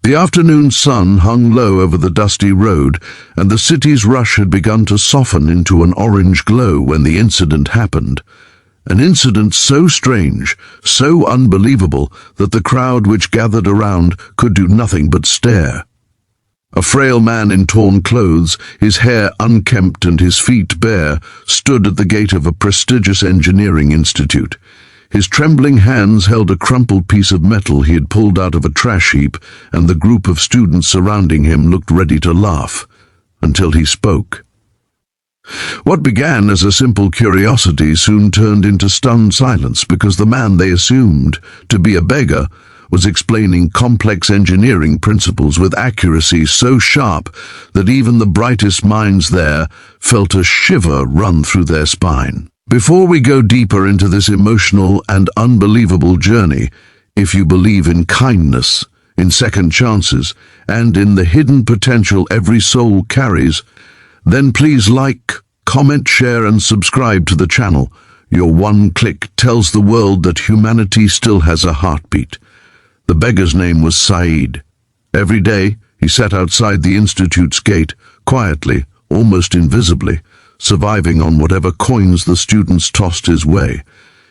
The afternoon sun hung low over the dusty road, and the city's rush had begun to soften into an orange glow when the incident happened. An incident so strange, so unbelievable, that the crowd which gathered around could do nothing but stare. A frail man in torn clothes, his hair unkempt and his feet bare, stood at the gate of a prestigious engineering institute. His trembling hands held a crumpled piece of metal he had pulled out of a trash heap, and the group of students surrounding him looked ready to laugh, until he spoke. What began as a simple curiosity soon turned into stunned silence, because the man they assumed to be a beggar was explaining complex engineering principles with accuracy so sharp that even the brightest minds there felt a shiver run through their spine. Before we go deeper into this emotional and unbelievable journey, if you believe in kindness, in second chances, and in the hidden potential every soul carries, then please like, comment, share, and subscribe to the channel. Your one click tells the world that humanity still has a heartbeat. The beggar's name was Saeed. Every day, he sat outside the institute's gate, quietly, almost invisibly, surviving on whatever coins the students tossed his way.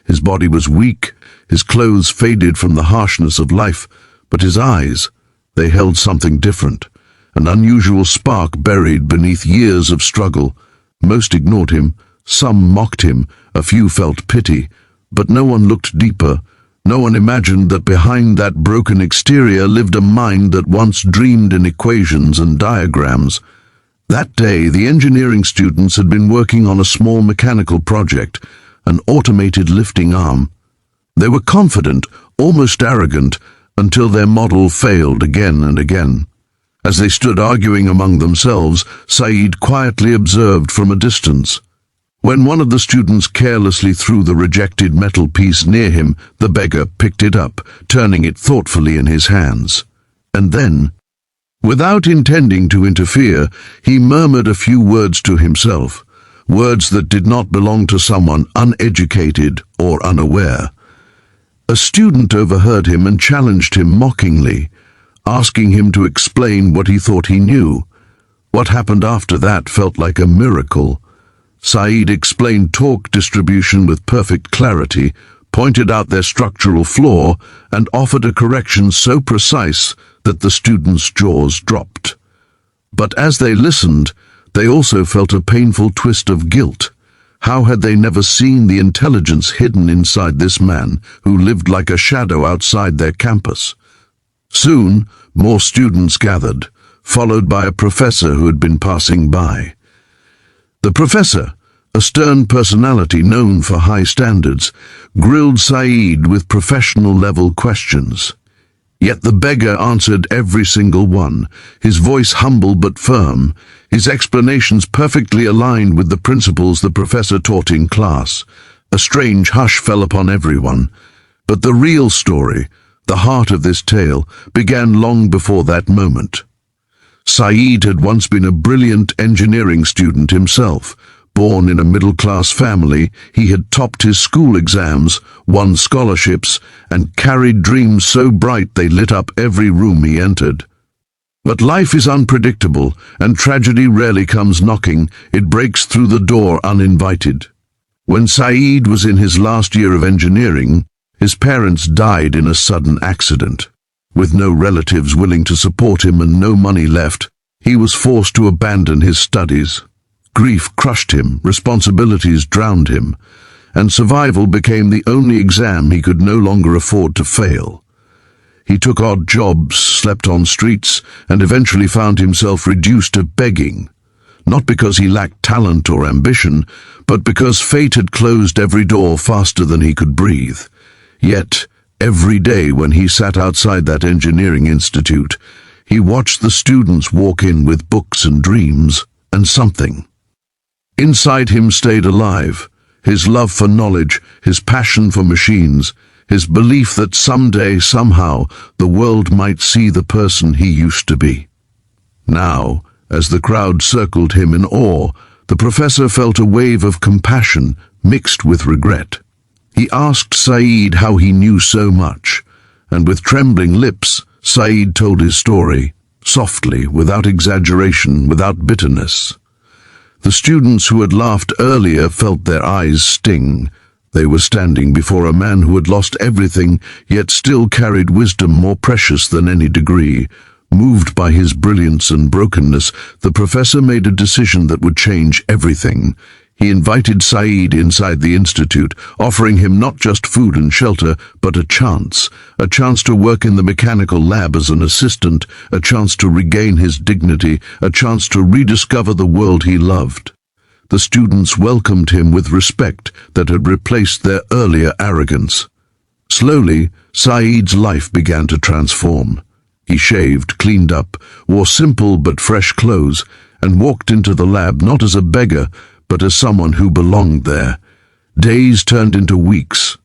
His body was weak, his clothes faded from the harshness of life, but his eyes, they held something different, an unusual spark buried beneath years of struggle. Most ignored him, some mocked him, a few felt pity, but no one looked deeper. No one imagined that behind that broken exterior lived a mind that once dreamed in equations and diagrams. That day, the engineering students had been working on a small mechanical project, an automated lifting arm. They were confident, almost arrogant, until their model failed again and again. As they stood arguing among themselves, Saeed quietly observed from a distance. When one of the students carelessly threw the rejected metal piece near him, the beggar picked it up, turning it thoughtfully in his hands. And then, without intending to interfere, he murmured a few words to himself, words that did not belong to someone uneducated or unaware. A student overheard him and challenged him mockingly, asking him to explain what he thought he knew. What happened after that felt like a miracle. Saeed explained torque distribution with perfect clarity, pointed out their structural flaw, and offered a correction so precise that the students' jaws dropped. But as they listened, they also felt a painful twist of guilt. How had they never seen the intelligence hidden inside this man who lived like a shadow outside their campus? Soon, more students gathered, followed by a professor who had been passing by. The professor, a stern personality known for high standards, grilled Saeed with professional-level questions. Yet the beggar answered every single one, his voice humble but firm, his explanations perfectly aligned with the principles the professor taught in class. A strange hush fell upon everyone. But the real story, the heart of this tale, began long before that moment. Saeed had once been a brilliant engineering student himself. Born in a middle-class family, he had topped his school exams, won scholarships, and carried dreams so bright they lit up every room he entered. But life is unpredictable, and tragedy rarely comes knocking. It breaks through the door uninvited. When Saeed was in his last year of engineering, his parents died in a sudden accident. With no relatives willing to support him and no money left, he was forced to abandon his studies. Grief crushed him, responsibilities drowned him, and survival became the only exam he could no longer afford to fail. He took odd jobs, slept on streets, and eventually found himself reduced to begging, not because he lacked talent or ambition, but because fate had closed every door faster than he could breathe. Yet, every day when he sat outside that engineering institute, he watched the students walk in with books and dreams, and something inside him stayed alive, his love for knowledge, his passion for machines, his belief that someday, somehow, the world might see the person he used to be. Now, as the crowd circled him in awe, the professor felt a wave of compassion mixed with regret. He asked Saeed how he knew so much, and with trembling lips, Saeed told his story, softly, without exaggeration, without bitterness. The students who had laughed earlier felt their eyes sting. They were standing before a man who had lost everything, yet still carried wisdom more precious than any degree. Moved by his brilliance and brokenness, the professor made a decision that would change everything. He invited Saeed inside the institute, offering him not just food and shelter, but a chance to work in the mechanical lab as an assistant, a chance to regain his dignity, a chance to rediscover the world he loved. The students welcomed him with respect that had replaced their earlier arrogance. Slowly, Saeed's life began to transform. He shaved, cleaned up, wore simple but fresh clothes, and walked into the lab not as a beggar, but as someone who belonged there. Days turned into weeks.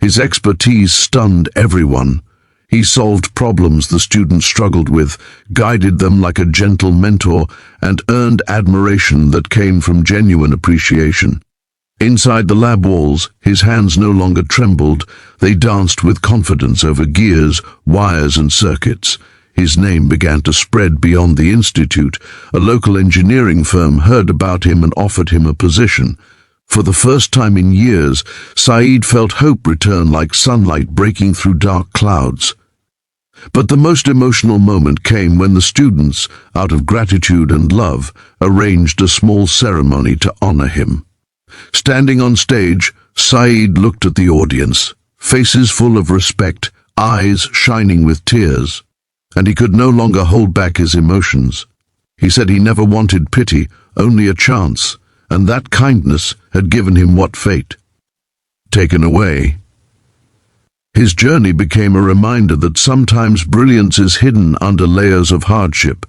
His expertise stunned everyone. He solved problems the students struggled with, guided them like a gentle mentor, and earned admiration that came from genuine appreciation. Inside the lab walls, his hands no longer trembled. They danced with confidence over gears, wires, and circuits. His name began to spread beyond the institute. A local engineering firm heard about him and offered him a position. For the first time in years, Saeed felt hope return like sunlight breaking through dark clouds. But the most emotional moment came when the students, out of gratitude and love, arranged a small ceremony to honor him. Standing on stage, Saeed looked at the audience, faces full of respect, eyes shining with tears, and he could no longer hold back his emotions. He said he never wanted pity, only a chance, and that kindness had given him what fate taken away. His journey became a reminder that sometimes brilliance is hidden under layers of hardship,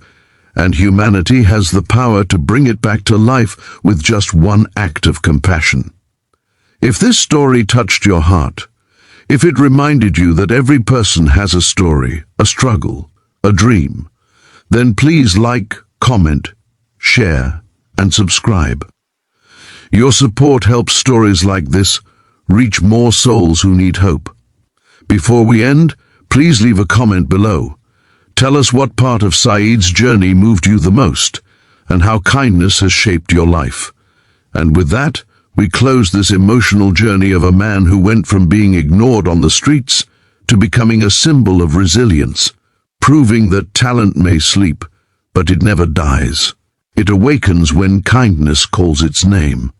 and humanity has the power to bring it back to life with just one act of compassion. If this story touched your heart, if it reminded you that every person has a story, a struggle, a dream, then please like, comment, share, and subscribe. Your support helps stories like this reach more souls who need hope. Before we end, please leave a comment below. Tell us what part of Saeed's journey moved you the most, and how kindness has shaped your life. And with that, we close this emotional journey of a man who went from being ignored on the streets to becoming a symbol of resilience, proving that talent may sleep, but it never dies. It awakens when kindness calls its name.